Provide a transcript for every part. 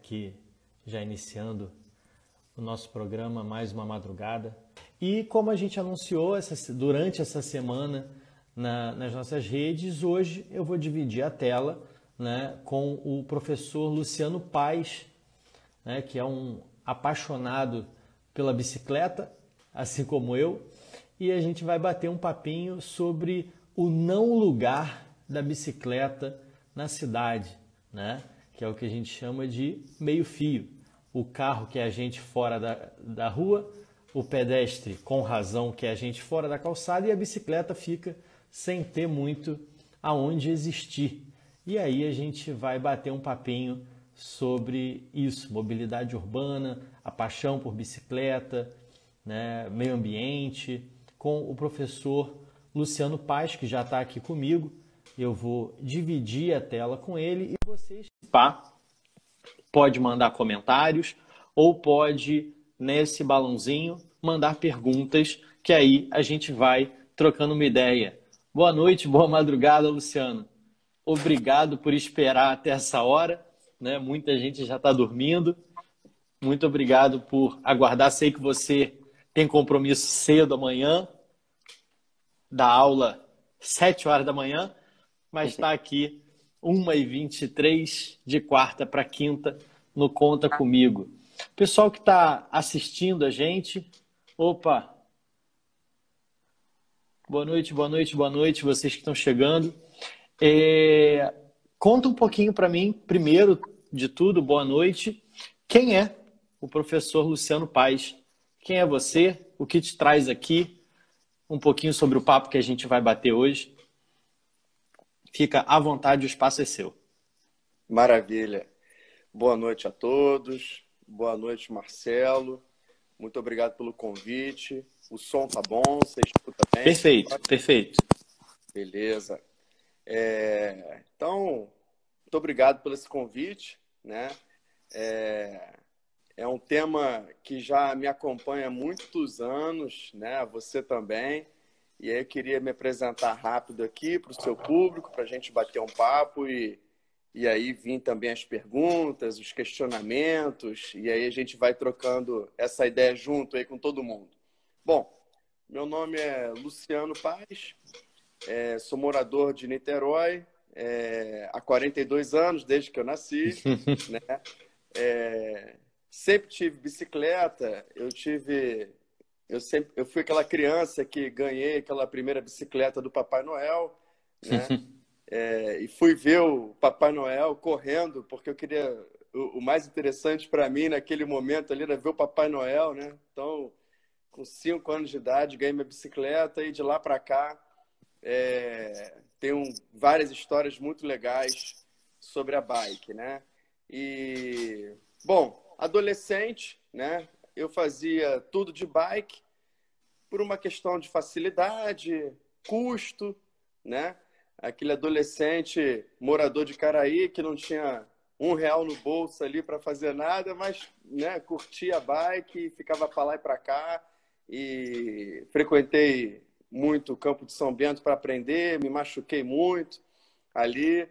aqui já iniciando o nosso programa Mais uma Madrugada. E como a gente anunciou durante essa semana nas nossas redes, hoje eu vou dividir a tela, né, com o professor Luciano Paes, né, que é um apaixonado pela bicicleta, assim como eu, e a gente vai bater um papinho sobre o não lugar da bicicleta na cidade, né? Que é o que a gente chama de meio-fio. O carro que é a gente fora da rua, o pedestre com razão que é a gente fora da calçada e a bicicleta fica sem ter muito aonde existir. E aí a gente vai bater um papinho sobre isso, mobilidade urbana, a paixão por bicicleta, né, meio ambiente, com o professor Luciano Paes, que já está aqui comigo. Eu vou dividir a tela com ele e vocês pode mandar comentários ou pode, nesse balãozinho, mandar perguntas, que aí a gente vai trocando uma ideia. Boa noite, boa madrugada, Luciano. Obrigado por esperar até essa hora, né? Muita gente já está dormindo. Muito obrigado por aguardar. Sei que você tem compromisso cedo amanhã, da aula 7 horas da manhã, mas está aqui 1h23 de quarta para quinta no Conta Comigo. Pessoal que está assistindo a gente, opa, boa noite, boa noite, boa noite, vocês que estão chegando. Conta um pouquinho para mim, primeiro de tudo, boa noite. Quem é o professor Luciano Paes? Quem é você? O que te traz aqui? Um pouquinho sobre o papo que a gente vai bater hoje. Fica à vontade, o espaço é seu. Maravilha. Boa noite a todos. Boa noite, Marcelo. Muito obrigado pelo convite. O som tá bom? Você escuta bem? Perfeito, perfeito. Beleza. Então, muito obrigado por esse convite, né? É um tema que já me acompanha há muitos anos, né? Você também. E aí eu queria me apresentar rápido aqui para o seu público, para a gente bater um papo e aí vir também as perguntas, os questionamentos, e aí a gente vai trocando essa ideia junto aí com todo mundo. Bom, meu nome é Luciano Paes, sou morador de Niterói há 42 anos, desde que eu nasci, né? Sempre tive bicicleta, eu fui aquela criança que ganhei aquela primeira bicicleta do Papai Noel, né? E fui ver o Papai Noel correndo, porque eu queria... O mais interessante para mim naquele momento ali era ver o Papai Noel, né? Então, com 5 anos de idade, ganhei minha bicicleta e de lá para cá tenho várias histórias muito legais sobre a bike, né? E, bom, adolescente, né? Eu fazia tudo de bike por uma questão de facilidade, custo, né? Aquele adolescente morador de Caraí que não tinha R$ 1 no bolso ali para fazer nada, mas, né, curtia a bike, ficava para lá e para cá e frequentei muito o Campo de São Bento para aprender, me machuquei muito ali,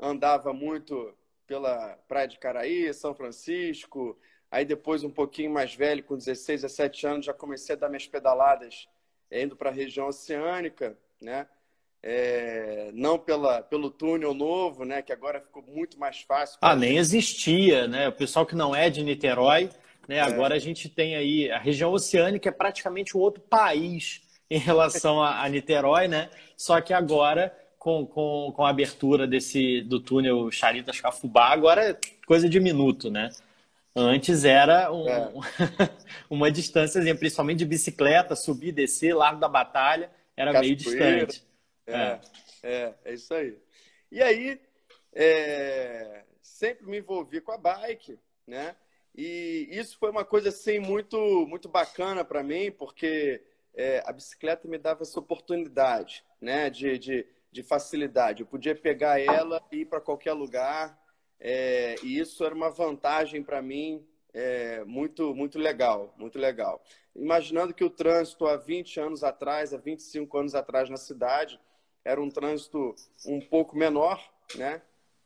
andava muito pela Praia de Caraí, São Francisco. Aí depois, um pouquinho mais velho, com 16, 17 anos, já comecei a dar minhas pedaladas indo para a região oceânica, né? Não pelo túnel novo, né? Que agora ficou muito mais fácil. Nem existia, né? O pessoal que não é de Niterói, né? Agora a gente tem aí a região oceânica, é praticamente um outro país em relação a Niterói, né? Só que agora, com a abertura do túnel Charitas-Cafubá, agora é coisa de minuto, né? Antes era uma distância, principalmente de bicicleta, subir, descer, Largo da Batalha, era meio distante. É isso aí. E aí, sempre me envolvi com a bike, né? E isso foi uma coisa assim muito, muito bacana para mim, porque a bicicleta me dava essa oportunidade, né? De facilidade. Eu podia pegar ela e ir para qualquer lugar. E isso era uma vantagem para mim muito, muito legal, muito legal. Imaginando que o trânsito há 20 anos atrás, há 25 anos atrás na cidade, era um trânsito um pouco menor, né?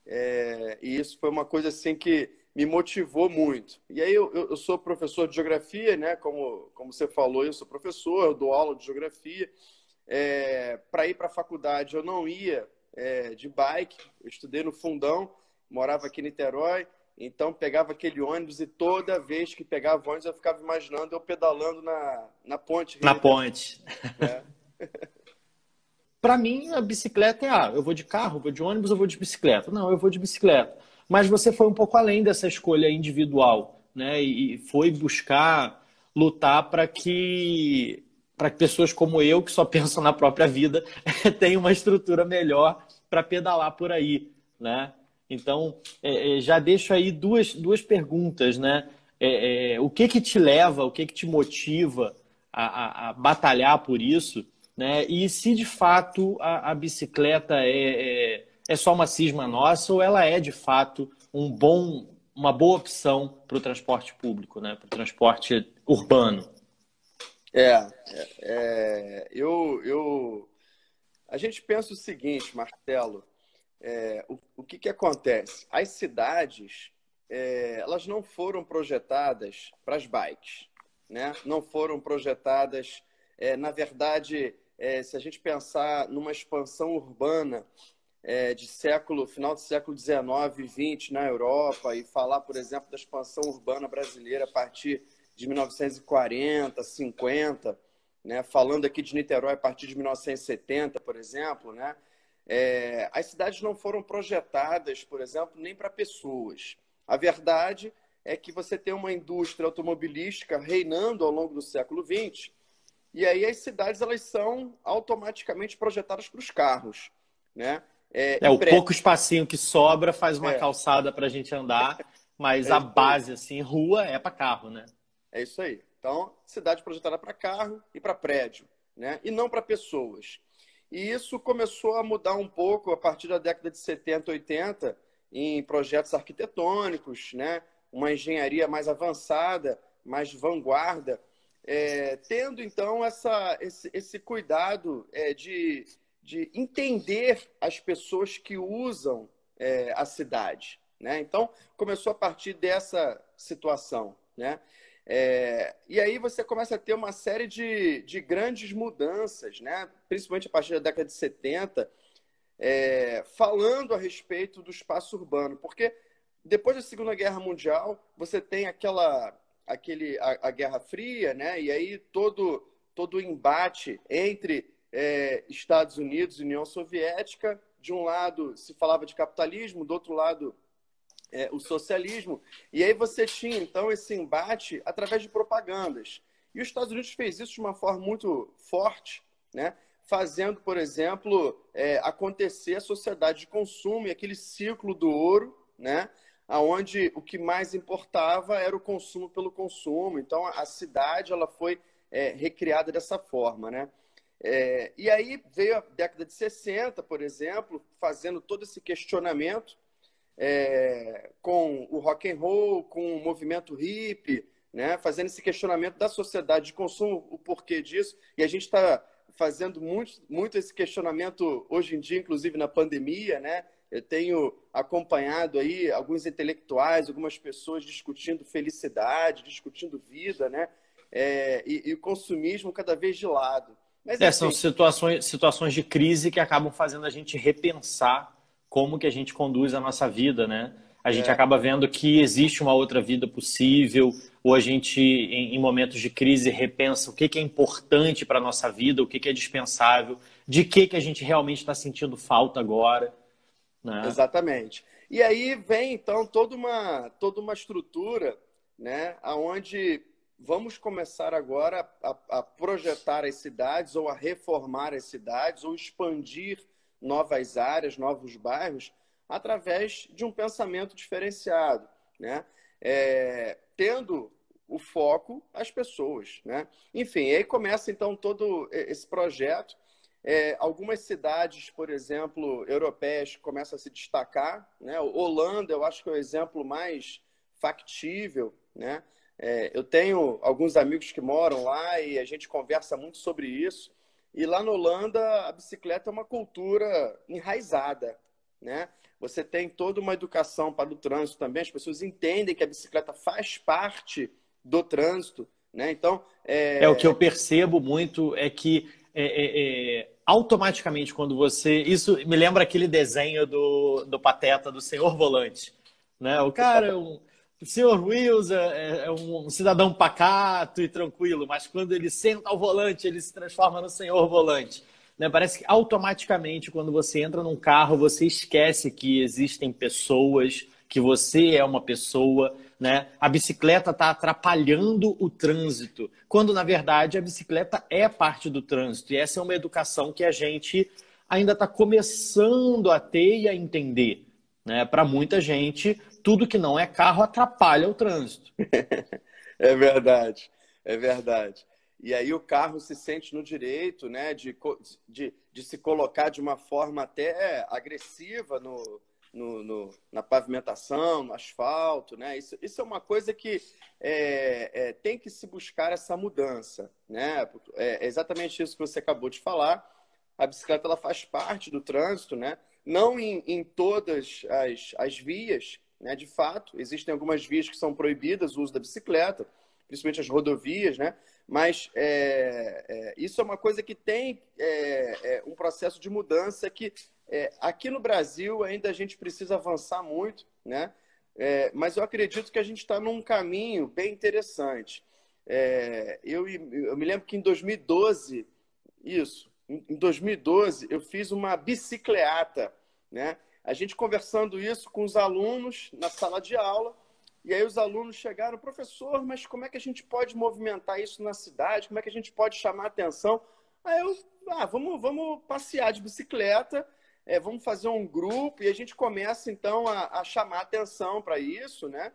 E isso foi uma coisa assim que me motivou muito. E aí eu sou professor de geografia, né? Como você falou, eu sou professor, eu dou aula de geografia. Para ir para a faculdade eu não ia de bike, eu estudei no Fundão, morava aqui em Niterói, então pegava aquele ônibus e toda vez que pegava o ônibus eu ficava imaginando eu pedalando na ponte Rio Na Niterói, ponte. né? Para mim, a bicicleta eu vou de carro, eu vou de ônibus, eu vou de bicicleta. Não, eu vou de bicicleta. Mas você foi um pouco além dessa escolha individual, né? E foi buscar lutar para que pessoas como eu, que só pensam na própria vida, tenham uma estrutura melhor para pedalar por aí, né? Então, já deixo aí duas perguntas, né? O que que te leva, o que que te motiva a batalhar por isso? Né? E se de fato a bicicleta é só uma cisma nossa ou ela é de fato uma boa opção para o transporte público, né? Para o transporte urbano. É, a gente pensa o seguinte, Marcelo, o que que acontece? As cidades, elas não foram projetadas para as bikes, né? Não foram projetadas, na verdade, se a gente pensar numa expansão urbana final do século XIX e XX na Europa e falar, por exemplo, da expansão urbana brasileira a partir de 1940, 50, né? Falando aqui de Niterói a partir de 1970, por exemplo, né? As cidades não foram projetadas, por exemplo, nem para pessoas. A verdade é que você tem uma indústria automobilística reinando ao longo do século XX, e aí as cidades elas são automaticamente projetadas para os carros, né? O pouco espacinho que sobra faz uma É, calçada para a gente andar, mas é a isso aí. base, assim, rua é para carro, né? É isso aí. Então, cidade projetada para carro e para prédio, né? E não para pessoas. E isso começou a mudar um pouco a partir da década de 70, 80, em projetos arquitetônicos, né? Uma engenharia mais avançada, mais vanguarda, tendo então esse cuidado de entender as pessoas que usam a cidade, né? Então, começou a partir dessa situação, né? E aí você começa a ter uma série de grandes mudanças, né? Principalmente a partir da década de 70, falando a respeito do espaço urbano. Porque depois da Segunda Guerra Mundial, você tem a Guerra Fria, né? E aí todo o embate entre Estados Unidos e União Soviética. De um lado se falava de capitalismo, do outro lado o socialismo, e aí você tinha, então, esse embate através de propagandas. E os Estados Unidos fez isso de uma forma muito forte, né? Fazendo, por exemplo, acontecer a sociedade de consumo e aquele ciclo do ouro, né? Onde o que mais importava era o consumo pelo consumo. Então, a cidade ela foi recriada dessa forma, né? E aí veio a década de 60, por exemplo, fazendo todo esse questionamento com o rock and roll, com o movimento hippie, né? Fazendo esse questionamento da sociedade de consumo, o porquê disso. E a gente está fazendo muito esse questionamento hoje em dia, inclusive na pandemia, né? Eu tenho acompanhado aí alguns intelectuais, algumas pessoas discutindo felicidade, discutindo vida, né? E o consumismo cada vez de lado. Mas, São enfim, situações de crise que acabam fazendo a gente repensar como que a gente conduz a nossa vida, né? A gente é, acaba vendo que existe uma outra vida possível, ou a gente, em momentos de crise, repensa o que é importante para a nossa vida, o que é dispensável, de que a gente realmente está sentindo falta agora, né? exatamente. E aí vem, então, toda uma estrutura, né, onde vamos começar agora a projetar as cidades, ou a reformar as cidades, ou expandir novas áreas, novos bairros, através de um pensamento diferenciado, né? Tendo o foco as pessoas, né? Enfim, aí começa, então, todo esse projeto. Algumas cidades, por exemplo, europeias, começam a se destacar, né? Holanda, eu acho que é o exemplo mais factível, né? Eu tenho alguns amigos que moram lá e a gente conversa muito sobre isso. E lá na Holanda, a bicicleta é uma cultura enraizada, né? Você tem toda uma educação para o trânsito também, as pessoas entendem que a bicicleta faz parte do trânsito, né? Então, O que eu percebo muito é que automaticamente quando você... Isso me lembra aquele desenho do Pateta, do Senhor Volante, né? O cara, o Senhor Wheels é um cidadão pacato e tranquilo, mas quando ele senta ao volante, ele se transforma no Senhor Volante. Né? Parece que automaticamente, quando você entra num carro, você esquece que existem pessoas, que você é uma pessoa, né? A bicicleta está atrapalhando o trânsito, quando, na verdade, a bicicleta é parte do trânsito. E essa é uma educação que a gente ainda está começando a ter e a entender. Né? Para muita gente, tudo que não é carro atrapalha o trânsito. É verdade, é verdade. E aí o carro se sente no direito, né, de se colocar de uma forma até agressiva na pavimentação, no asfalto, né? Isso é uma coisa que tem que se buscar essa mudança, né? É exatamente isso que você acabou de falar. A bicicleta ela faz parte do trânsito, né? Não em todas as vias, né? De fato, existem algumas vias que são proibidas o uso da bicicleta, principalmente as rodovias, né? Mas isso é uma coisa que tem um processo de mudança que aqui no Brasil ainda a gente precisa avançar muito, né? Mas eu acredito que a gente está num caminho bem interessante. Eu me lembro que em 2012, em 2012 eu fiz uma bicicleata, né? A gente conversando isso com os alunos na sala de aula. E aí os alunos chegaram, professor, mas como é que a gente pode movimentar isso na cidade? Como é que a gente pode chamar a atenção? Aí vamos passear de bicicleta, vamos fazer um grupo e a gente começa então a chamar a atenção para isso, né?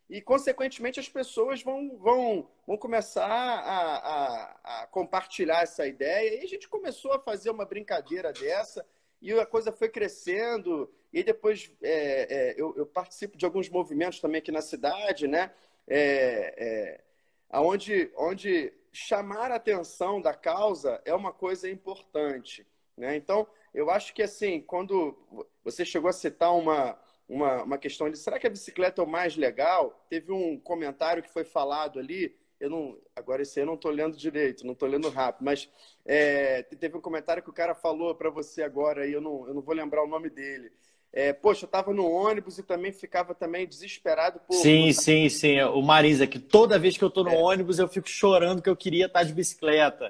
E consequentemente as pessoas vão começar a compartilhar essa ideia. E a gente começou a fazer uma brincadeira dessa e a coisa foi crescendo. E depois eu participo de alguns movimentos também aqui na cidade, né? Onde chamar a atenção da causa é uma coisa importante, né? Então, eu acho que assim, quando você chegou a citar uma questão de será que a bicicleta é o mais legal? Teve um comentário que foi falado ali, agora esse aí eu não estou lendo direito, não estou lendo rápido, mas teve um comentário que o cara falou para você agora, e eu não vou lembrar o nome dele. Poxa, eu estava no ônibus e também ficava desesperado por... Sim. O Marisa, que toda vez que eu estou no ônibus eu fico chorando que eu queria estar de bicicleta.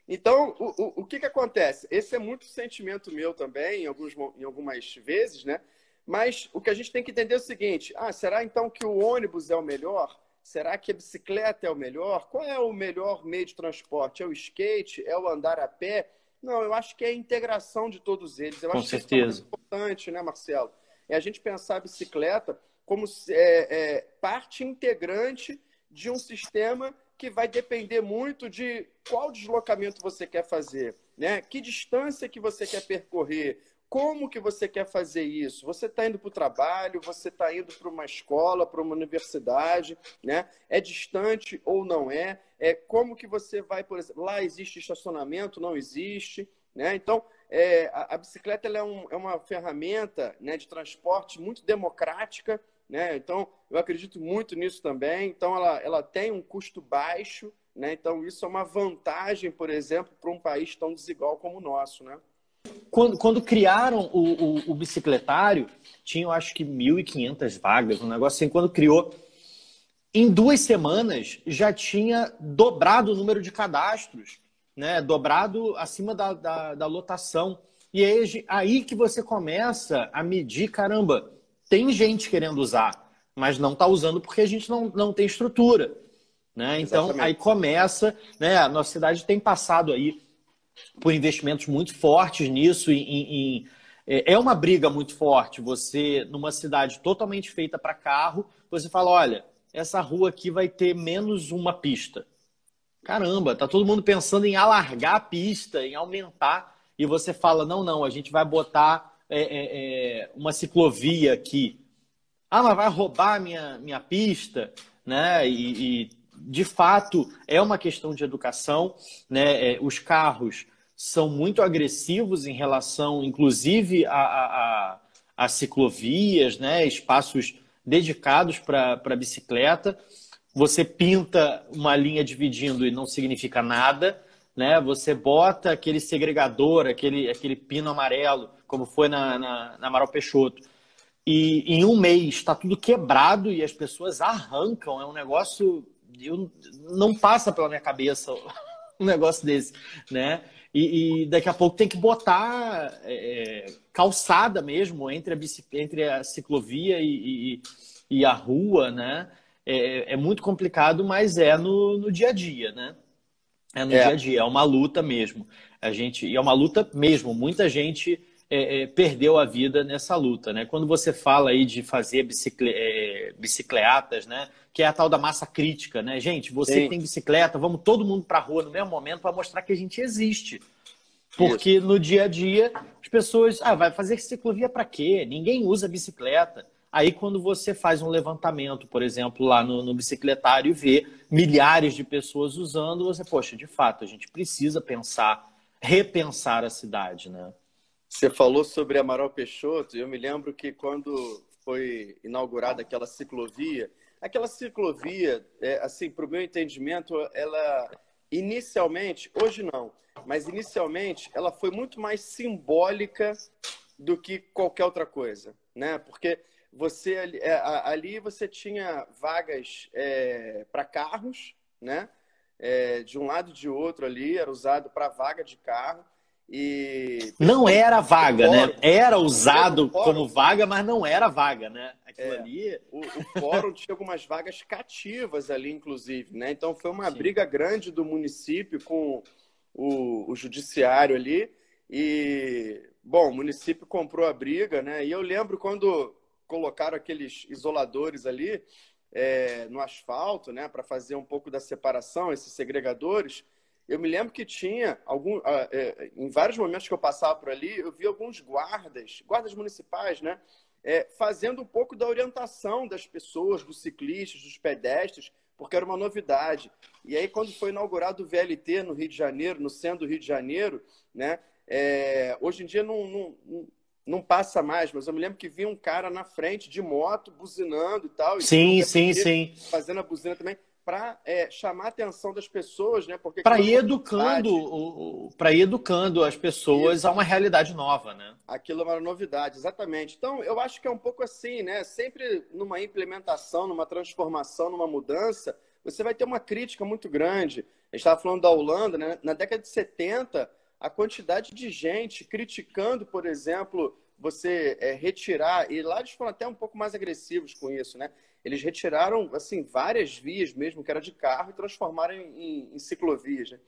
Então, o que acontece? Esse é muito sentimento meu também, em algumas vezes, né? Mas o que a gente tem que entender é o seguinte, será então que o ônibus é o melhor? Será que a bicicleta é o melhor? Qual é o melhor meio de transporte? É o skate? É o andar a pé? Não, eu acho que é a integração de todos eles. Eu acho que isso é muito importante, né, Marcelo? É a gente pensar a bicicleta como parte integrante de um sistema que vai depender muito de qual deslocamento você quer fazer, né? Que distância que você quer percorrer, como que você quer fazer isso? Você está indo para o trabalho, você está indo para uma escola, para uma universidade, né? É distante ou não é? Como que você vai, por exemplo, lá existe estacionamento, não existe, né? Então, a bicicleta ela é uma ferramenta, né, de transporte muito democrática, né? Então, eu acredito muito nisso também. Então, ela tem um custo baixo, né? Então, isso é uma vantagem, por exemplo, para um país tão desigual como o nosso, né? Quando criaram o bicicletário, tinham acho que 1.500 vagas, um negócio assim. Quando criou, em 2 semanas já tinha dobrado o número de cadastros, né? Dobrado acima da lotação. E aí que você começa a medir, caramba, tem gente querendo usar, mas não está usando porque a gente não tem estrutura, né? Então, Exatamente. aí começa, né? A nossa cidade tem passado aí por investimentos muito fortes nisso. É uma briga muito forte. Você, numa cidade totalmente feita para carro, você fala, olha, essa rua aqui vai ter menos uma pista. Caramba, tá todo mundo pensando em alargar a pista, em aumentar, e você fala, não, a gente vai botar uma ciclovia aqui. Mas vai roubar minha pista, né? E de fato é uma questão de educação, né? Os carros são muito agressivos em relação, inclusive, a ciclovias, né? Espaços dedicados para bicicleta. Você pinta uma linha dividindo e não significa nada, né? Você bota aquele segregador, aquele pino amarelo, como foi na Amaral Peixoto, e em um mês está tudo quebrado e as pessoas arrancam. É um negócio... não passa pela minha cabeça um negócio desse, né? E daqui a pouco tem que botar calçada mesmo entre a ciclovia e a rua, né? É muito complicado, mas é no dia a dia, né? É no dia a dia, é uma luta mesmo. E é uma luta mesmo. Muita gente perdeu a vida nessa luta, né? Quando você fala aí de fazer bicicletas, né? Que é a tal da massa crítica, né? Gente, você que tem bicicleta, vamos todo mundo para a rua no mesmo momento para mostrar que a gente existe. Porque no dia a dia as pessoas, vai fazer ciclovia para quê? Ninguém usa bicicleta. Aí quando você faz um levantamento, por exemplo, lá no bicicletário e vê milhares de pessoas usando, você, poxa, de fato, a gente precisa repensar a cidade, né? Você falou sobre Amaral Peixoto, e eu me lembro que quando foi inaugurada aquela ciclovia, assim, para o meu entendimento, ela inicialmente, hoje não, mas inicialmente ela foi muito mais simbólica do que qualquer outra coisa, né? Porque ali você tinha vagas para carros, né? De um lado e de outro ali, era usado para vaga de carro. E não era vaga, né? Era usado como vaga, mas não era vaga, né? Aquilo ali... O fórum tinha algumas vagas cativas ali, inclusive, né? Então foi uma briga grande do município com o judiciário ali. E, bom, o município comprou a briga, né? E eu lembro quando colocaram aqueles isoladores ali no asfalto, né? Para fazer um pouco da separação, esses segregadores. Eu me lembro que tinha em vários momentos que eu passava por ali, eu vi alguns guardas municipais, né, fazendo um pouco da orientação das pessoas, dos ciclistas, dos pedestres, porque era uma novidade. E aí, quando foi inaugurado o VLT no Rio de Janeiro, no centro do Rio de Janeiro, né, hoje em dia não passa mais, mas eu me lembro que vinha um cara na frente de moto, buzinando e tal. Sim. Fazendo a buzina também, para chamar a atenção das pessoas, né? Para ir educando as pessoas a uma realidade nova, né? Aquilo é uma novidade, exatamente. Então, eu acho que é um pouco assim, né? Sempre numa implementação, numa transformação, numa mudança, você vai ter uma crítica muito grande. A gente estava falando da Holanda, né? Na década de 70, a quantidade de gente criticando, por exemplo, você retirar, e lá eles foram até um pouco mais agressivos com isso, né? Eles retiraram, assim, várias vias mesmo, que era de carro, e transformaram em ciclovias, né?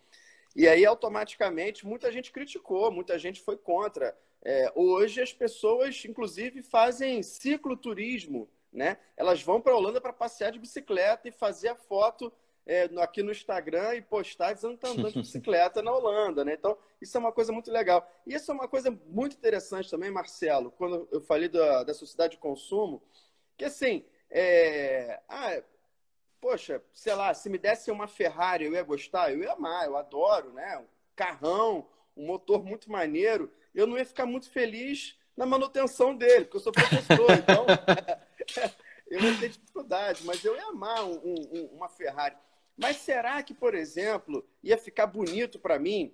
E aí, automaticamente, muita gente criticou, muita gente foi contra. Hoje, as pessoas, inclusive, fazem cicloturismo, né? Elas vão para a Holanda para passear de bicicleta e fazer a foto aqui no Instagram e postar dizendo que está andando de bicicleta na Holanda, né? Então, isso é uma coisa muito legal. E isso é uma coisa muito interessante também, Marcelo, quando eu falei da sociedade de consumo, que, assim... poxa, sei lá, se me desse uma Ferrari, eu ia gostar? Eu ia amar, eu adoro, né? Um carrão, um motor muito maneiro. Eu não ia ficar muito feliz na manutenção dele, porque eu sou professor, então eu ia ter dificuldade, mas eu ia amar uma Ferrari. Mas será que, por exemplo, ia ficar bonito para mim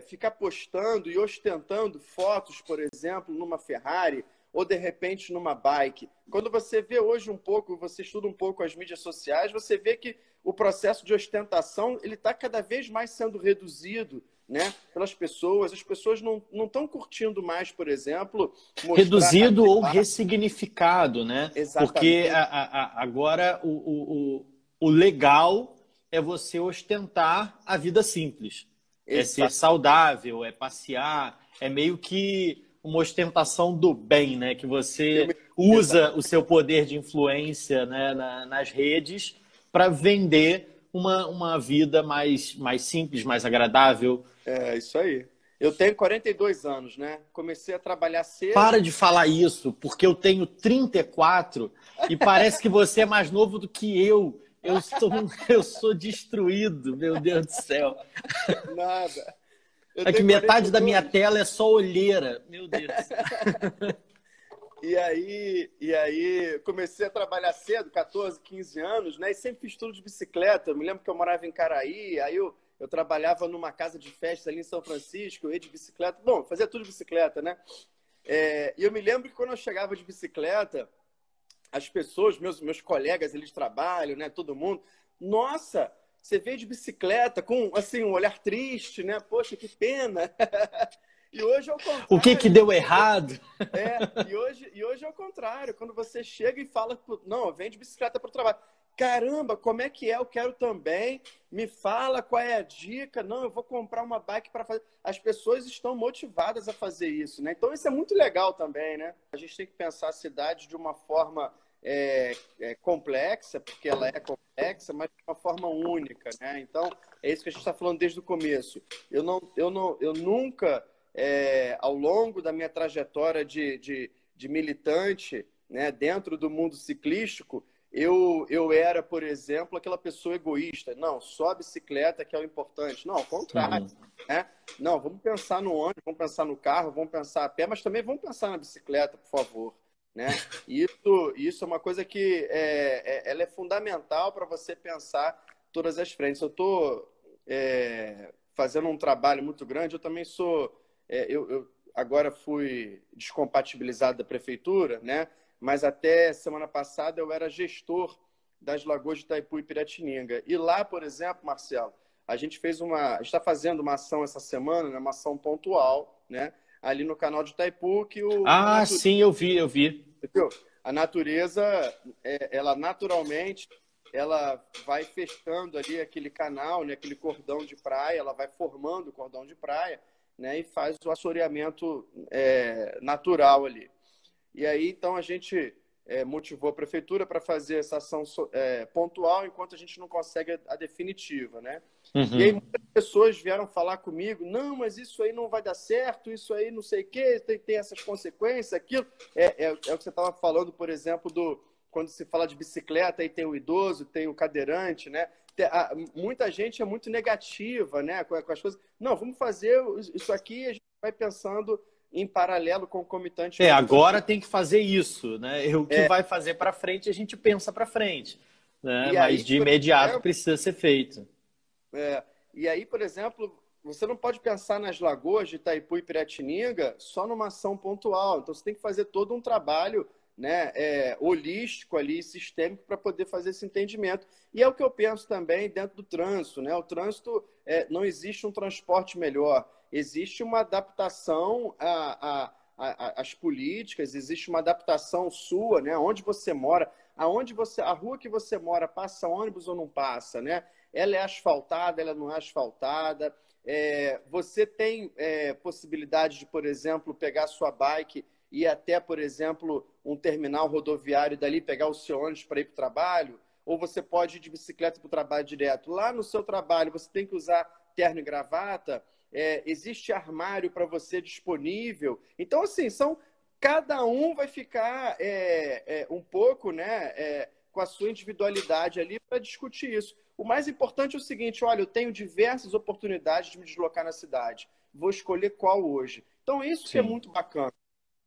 ficar postando e ostentando fotos, por exemplo, numa Ferrari, ou de repente numa bike? Quando você vê hoje um pouco, você estuda um pouco as mídias sociais, você vê que o processo de ostentação ele está cada vez mais sendo reduzido, né, pelas pessoas. As pessoas não estão curtindo mais, por exemplo... Reduzido ou ressignificado, né? Exatamente. Porque agora o legal é você ostentar a vida simples. É ser saudável, é passear, é meio que uma ostentação do bem, né? Que você usa o seu poder de influência, né, nas redes para vender uma vida mais simples, mais agradável. É isso aí. Eu tenho 42 anos, né? Comecei a trabalhar cedo. Para de falar isso, porque eu tenho 34 e parece que você é mais novo do que eu. Eu sou destruído, meu Deus do céu. Nada. Eu É que decorei metade com da minha todos. tela é só olheira. Meu Deus. E aí comecei a trabalhar cedo, 14, 15 anos, né? E sempre fiz tudo de bicicleta. Eu me lembro que eu morava em Caraí, aí eu trabalhava numa casa de festa ali em São Francisco, eu ia de bicicleta. Bom, fazia tudo de bicicleta, né? E eu me lembro que quando eu chegava de bicicleta, as pessoas, meus colegas, eles trabalham, né? Todo mundo. Nossa, você veio de bicicleta com assim um olhar triste, né? Poxa, que pena. E hoje é o O que que contrário. deu errado? E hoje é o contrário. Quando você chega e fala, não, eu venho de bicicleta para o trabalho. Caramba, como é que é? Eu quero também. Me fala qual é a dica. Não, eu vou comprar uma bike para fazer. As pessoas estão motivadas a fazer isso, né? Então isso é muito legal também, né? A gente tem que pensar a cidade de uma forma complexa, porque ela é complexa, mas de uma forma única, né? Então é isso que a gente está falando desde o começo. Eu nunca ao longo da minha trajetória de militante, né, dentro do mundo ciclístico, eu era, por exemplo, aquela pessoa egoísta. Não, só a bicicleta que é o importante. Não, ao contrário. Uhum. Né? Não, vamos pensar no ônibus, vamos pensar no carro, vamos pensar a pé, mas também vamos pensar na bicicleta, por favor. Né? Isso é uma coisa que ela é fundamental para você pensar todas as frentes. Eu estou fazendo um trabalho muito grande, eu também sou eu agora fui descompatibilizado da prefeitura, né? Mas até semana passada eu era gestor das Lagoas de Itaipu e Piratininga. E lá, por exemplo, Marcelo, a gente está fazendo uma ação essa semana, né? Uma ação pontual, né? Ali no canal de Itaipu, que a Ah, natureza, sim, eu vi, eu vi. entendeu? A natureza, ela naturalmente, ela vai fechando ali aquele canal, né? Aquele cordão de praia, ela vai formando o cordão de praia, né, e faz o assoreamento natural ali. E aí, então, a gente motivou a prefeitura para fazer essa ação pontual, enquanto a gente não consegue a definitiva, né? E aí, Uhum. muitas pessoas vieram falar comigo, não, mas isso aí não vai dar certo, isso aí não sei o quê, tem essas consequências, aquilo. É o que você estava falando, por exemplo, quando se fala de bicicleta, aí tem o idoso, tem o cadeirante, né? Muita gente é muito negativa, né, com as coisas. Não, vamos fazer isso aqui, a gente vai pensando em paralelo, concomitantemente com as Agora coisas. tem que fazer isso, né? O que vai fazer para frente, a gente pensa para frente, né? E Mas aí, de por imediato exemplo, precisa ser feito. por exemplo, você não pode pensar nas lagoas de Itaipu e Piratininga só numa ação pontual. Então, você tem que fazer todo um trabalho, né, holístico ali, sistêmico, para poder fazer esse entendimento. E é o que eu penso também dentro do trânsito, né? O trânsito, não existe um transporte melhor, existe uma adaptação às políticas, existe uma adaptação sua, né? Onde você mora, a rua que você mora, passa ônibus ou não passa, né? Ela é asfaltada, ela não é asfaltada. Você tem possibilidade de, por exemplo, pegar a sua bike e ir até, por exemplo, um terminal rodoviário e dali pegar o seu ônibus para ir para o trabalho? Ou você pode ir de bicicleta para o trabalho direto? Lá no seu trabalho, você tem que usar terno e gravata? Existe armário para você disponível? Então, assim, cada um vai ficar um pouco, né, com a sua individualidade ali para discutir isso. O mais importante é o seguinte: olha, eu tenho diversas oportunidades de me deslocar na cidade. Vou escolher qual hoje. Então, isso que é Sim. muito bacana,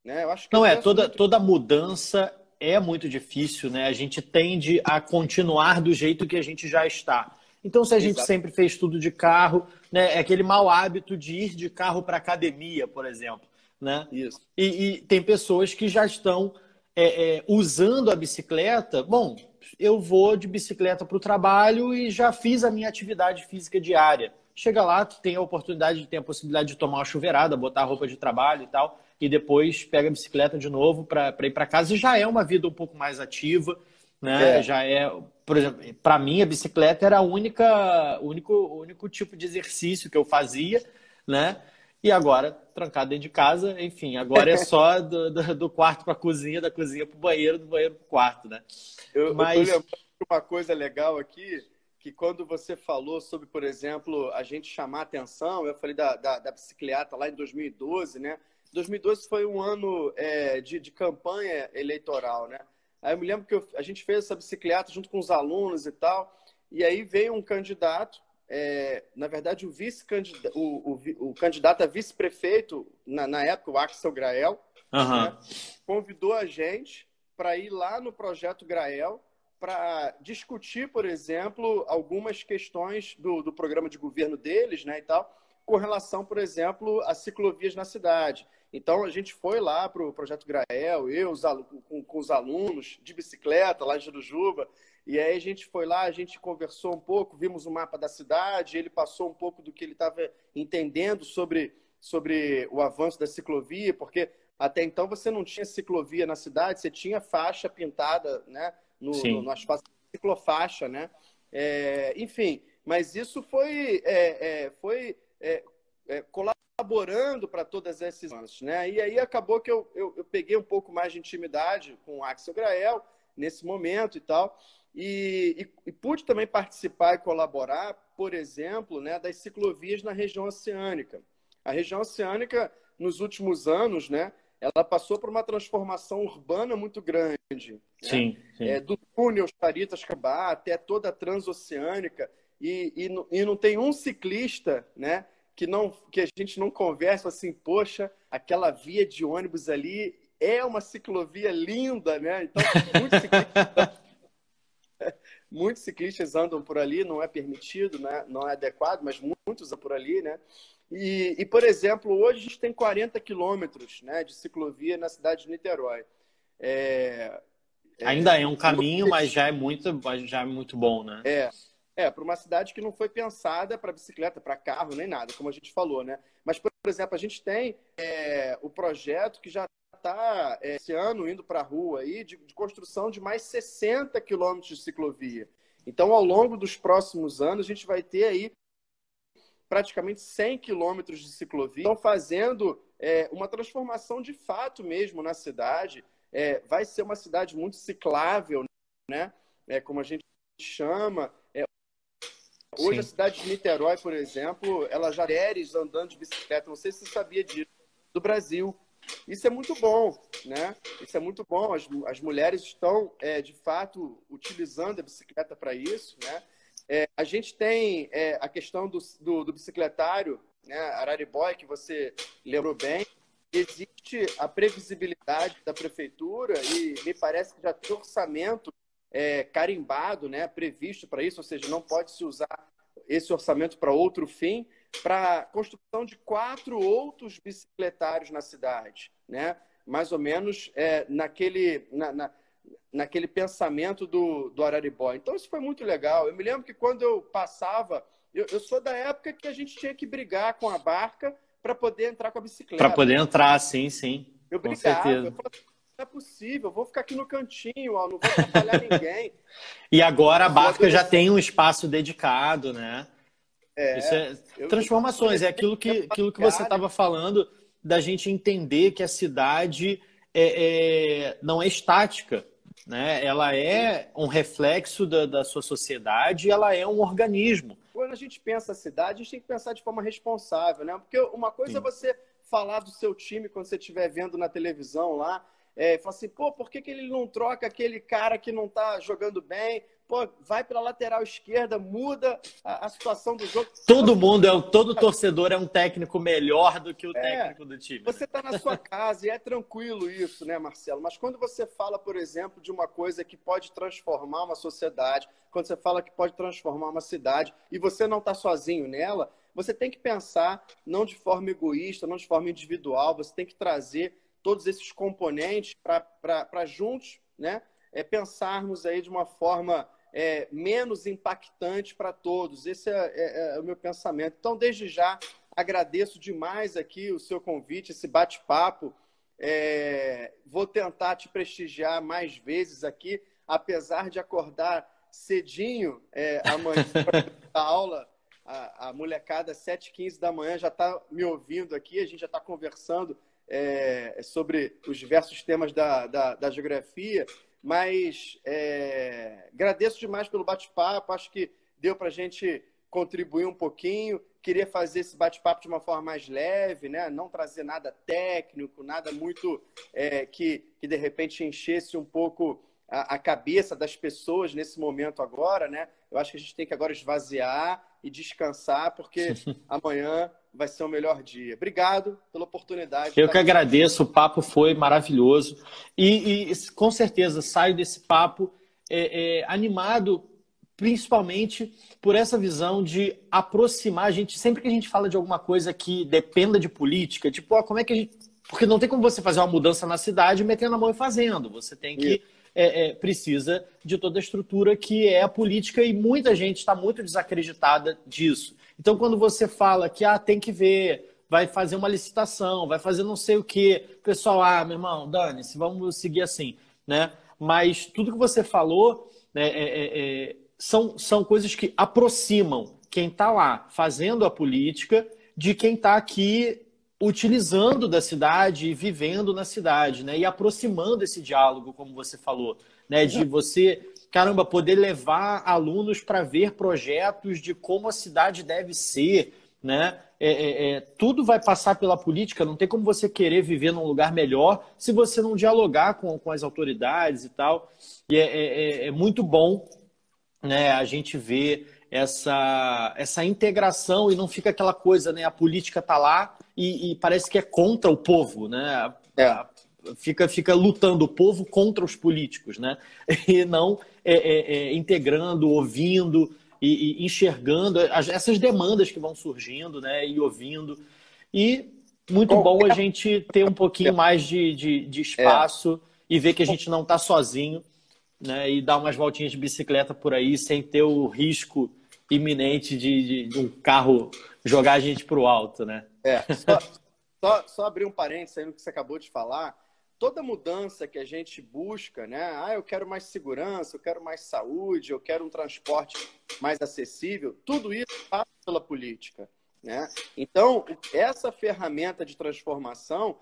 né? Eu acho que eu Não penso muito. toda mudança é muito difícil, né? A gente tende a continuar do jeito que a gente já está. Então, se a gente Exato. sempre fez tudo de carro, né, é aquele mau hábito de ir de carro para academia, por exemplo, né? Isso. E tem pessoas que já estão usando a bicicleta. Bom, eu vou de bicicleta para o trabalho e já fiz a minha atividade física diária. Chega lá, tu tem a oportunidade, tem a possibilidade de tomar uma chuveirada, botar a roupa de trabalho e tal, e depois pega a bicicleta de novo para ir para casa, e já é uma vida um pouco mais ativa, né? É. Já é, por exemplo, para mim a bicicleta era o único tipo de exercício que eu fazia, né? E agora, trancado dentro de casa, enfim, agora é só do quarto para a cozinha, da cozinha para o banheiro, do banheiro para o quarto, né? Eu tô Mas, lembrando de uma coisa legal aqui, que quando você falou sobre, por exemplo, a gente chamar atenção, eu falei da bicicleta lá em 2012, né? 2012 foi um ano de campanha eleitoral, né? Aí eu me lembro que a gente fez essa bicicleta junto com os alunos e tal, e aí veio um candidato, na verdade, o candidato a vice-prefeito, na época, o Axel Grael, né, convidou a gente para ir lá no Projeto Grael para discutir, por exemplo, algumas questões do programa de governo deles, né, e tal, com relação, por exemplo, a ciclovias na cidade. Então, a gente foi lá para o Projeto Grael, com os alunos de bicicleta lá em Jurujuba, e aí a gente foi lá, a gente conversou um pouco, vimos o mapa da cidade, ele passou um pouco do que ele estava entendendo sobre o avanço da ciclovia, porque até então você não tinha ciclovia na cidade, você tinha faixa pintada, né, no asfalto, ciclofaixa, né? Enfim, mas isso foi colaborando para todas esses anos, né? E aí acabou que eu peguei um pouco mais de intimidade com o Axel Grael nesse momento e tal, e pude também participar e colaborar, por exemplo, né, das ciclovias na região oceânica. A região oceânica, nos últimos anos, né, ela passou por uma transformação urbana muito grande. Sim, né? Do túnel Charitas-Cabá até toda a transoceânica, e não tem um ciclista, né, que a gente não conversa assim, poxa, aquela via de ônibus ali é uma ciclovia linda, né? Então, muitos ciclistas andam por ali, não é permitido, né? Não é adequado, mas muitos andam por ali, né? E, por exemplo, hoje a gente tem 40 quilômetros, né, de ciclovia na cidade de Niterói. Ainda é um caminho, mas já é muito bom, né? Para uma cidade que não foi pensada para bicicleta, para carro, nem nada, como a gente falou, né? Mas, por exemplo, a gente tem o projeto que já está, esse ano, indo para a rua aí, de construção de mais 60 quilômetros de ciclovia. Então, ao longo dos próximos anos, a gente vai ter aí praticamente 100 quilômetros de ciclovia. Estão fazendo uma transformação de fato mesmo na cidade. Vai ser uma cidade muito ciclável, né? Como a gente chama. Hoje, a cidade de Niterói, por exemplo, ela já tem mulheres andando de bicicleta. Não sei se você sabia disso, do Brasil. Isso é muito bom, né? Isso é muito bom. As mulheres estão, de fato, utilizando a bicicleta para isso, né? A gente tem a questão do bicicletário, né? Araribóia, que você lembrou bem. Existe a previsibilidade da prefeitura e me parece que já tem orçamento carimbado, né? Previsto para isso, ou seja, não pode se usar esse orçamento para outro fim, para a construção de 4 outros bicicletários na cidade, né? Mais ou menos naquele pensamento do Araribóia. Então, isso foi muito legal. Eu me lembro que quando eu passava, eu sou da época que a gente tinha que brigar com a barca para poder entrar com a bicicleta. Para poder entrar, sim. Eu com brigava, certeza. eu falava, não é possível, eu vou ficar aqui no cantinho, ó, não vou atrapalhar ninguém. E agora a barca já tem um espaço dedicado, né? Isso transformações, é aquilo que você estava falando, da gente entender que a cidade não é estática, né? Ela é um reflexo da sua sociedade e ela é um organismo. Quando a gente pensa a cidade, a gente tem que pensar de forma responsável, né? Porque uma coisa é você falar do seu time quando você estiver vendo na televisão lá, falar assim, pô, por que ele não troca aquele cara que não está jogando bem? Pô, vai pela lateral esquerda, muda a situação do jogo. Todo torcedor é um técnico melhor do que o técnico do time. Você está na sua casa e é tranquilo isso, né, Marcelo? Mas quando você fala, por exemplo, de uma coisa que pode transformar uma sociedade, quando você fala que pode transformar uma cidade e você não está sozinho nela, você tem que pensar não de forma egoísta, não de forma individual, você tem que trazer todos esses componentes para juntos, né, pensarmos aí de uma forma menos impactante para todos. Esse é o meu pensamento. Então, desde já, agradeço demais aqui o seu convite, esse bate-papo. Vou tentar te prestigiar mais vezes aqui, apesar de acordar cedinho amanhã para dar aula. A molecada, às 7h15 da manhã, já está me ouvindo aqui, a gente já está conversando sobre os diversos temas da geografia, mas agradeço demais pelo bate-papo, acho que deu para a gente contribuir um pouquinho, queria fazer esse bate-papo de uma forma mais leve, né? Não trazer nada técnico, nada muito que de repente enchesse um pouco a cabeça das pessoas nesse momento agora, né? Eu acho que a gente tem que agora esvaziar e descansar, porque amanhã vai ser o melhor dia. Obrigado pela oportunidade. Eu que agradeço, o papo foi maravilhoso. E com certeza saio desse papo animado, principalmente por essa visão de aproximar a gente. Sempre que a gente fala de alguma coisa que dependa de política, tipo, como é que a gente... Porque não tem como você fazer uma mudança na cidade metendo a mão e fazendo. Você tem que... precisa de toda a estrutura que é a política, e muita gente está muito desacreditada disso. Então, quando você fala que tem que ver, vai fazer uma licitação, vai fazer não sei o quê, pessoal, meu irmão, dane-se, vamos seguir assim, né? Mas tudo que você falou, né, são coisas que aproximam quem está lá fazendo a política de quem está aqui utilizando da cidade e vivendo na cidade, né? E aproximando esse diálogo, como você falou, né? De você, caramba, poder levar alunos para ver projetos de como a cidade deve ser, né? Tudo vai passar pela política, não tem como você querer viver num lugar melhor se você não dialogar com as autoridades e tal. E é muito bom, né, a gente ver essa integração, e não fica aquela coisa, né? A política está lá e parece que é contra o povo, né? Fica lutando o povo contra os políticos, né? E não integrando, ouvindo e enxergando essas demandas que vão surgindo, né? E ouvindo. E muito bom a gente ter um pouquinho mais de espaço e ver que a gente não está sozinho, né? E dar umas voltinhas de bicicleta por aí sem ter o risco iminente de um carro jogar a gente para o alto, né? Só abrir um parênteses aí no que você acabou de falar. Toda mudança que a gente busca, né? Eu quero mais segurança, eu quero mais saúde, eu quero um transporte mais acessível, tudo isso passa pela política, né? Então, essa ferramenta de transformação,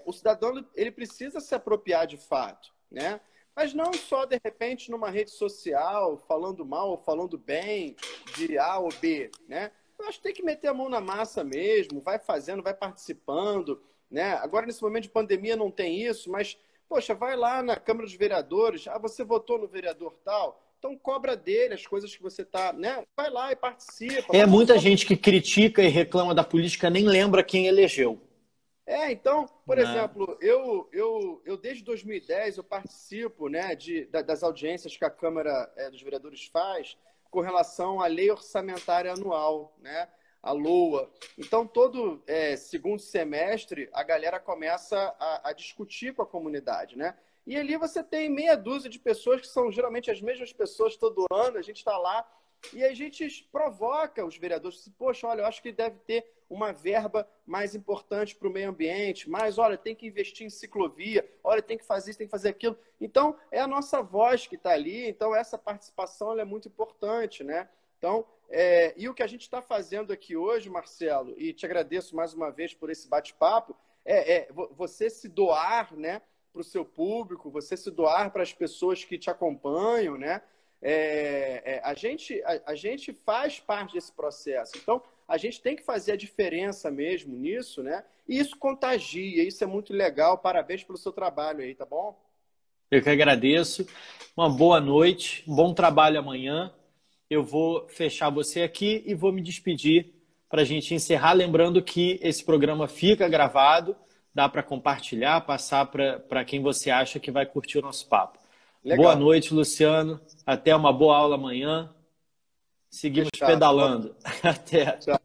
o cidadão ele precisa se apropriar de fato, né? Mas não só, de repente, numa rede social, falando mal ou falando bem de A ou B, né? Eu acho que tem que meter a mão na massa mesmo, vai fazendo, vai participando, né? Agora, nesse momento de pandemia, não tem isso, mas, poxa, vai lá na Câmara dos Vereadores, você votou no vereador tal, então cobra dele as coisas que você está, né? Vai lá e participa. Muita gente que critica e reclama da política nem lembra quem elegeu. Então, por exemplo, eu desde 2010 eu participo, né, das audiências que a Câmara dos Vereadores faz com relação à Lei Orçamentária Anual, né, a LOA. Então, todo segundo semestre, a galera começa a discutir com a comunidade, né? E ali você tem meia dúzia de pessoas que são geralmente as mesmas pessoas todo ano, a gente está lá e a gente provoca os vereadores. Poxa, olha, eu acho que deve ter uma verba mais importante para o meio ambiente, mas, olha, tem que investir em ciclovia, olha, tem que fazer isso, tem que fazer aquilo. Então, é a nossa voz que está ali, então essa participação ela é muito importante, né? Então, e o que a gente está fazendo aqui hoje, Marcelo, e te agradeço mais uma vez por esse bate-papo, você se doar, né, para o seu público, você se doar para as pessoas que te acompanham, né? A gente faz parte desse processo. Então, a gente tem que fazer a diferença mesmo nisso, né? E isso contagia, isso é muito legal. Parabéns pelo seu trabalho aí, tá bom? Eu que agradeço. Uma boa noite, um bom trabalho amanhã. Eu vou fechar você aqui e vou me despedir para a gente encerrar. Lembrando que esse programa fica gravado, dá para compartilhar, passar para quem você acha que vai curtir o nosso papo. Legal. Boa noite, Luciano. Até uma boa aula amanhã. Seguimos pedalando. Até. Tchau.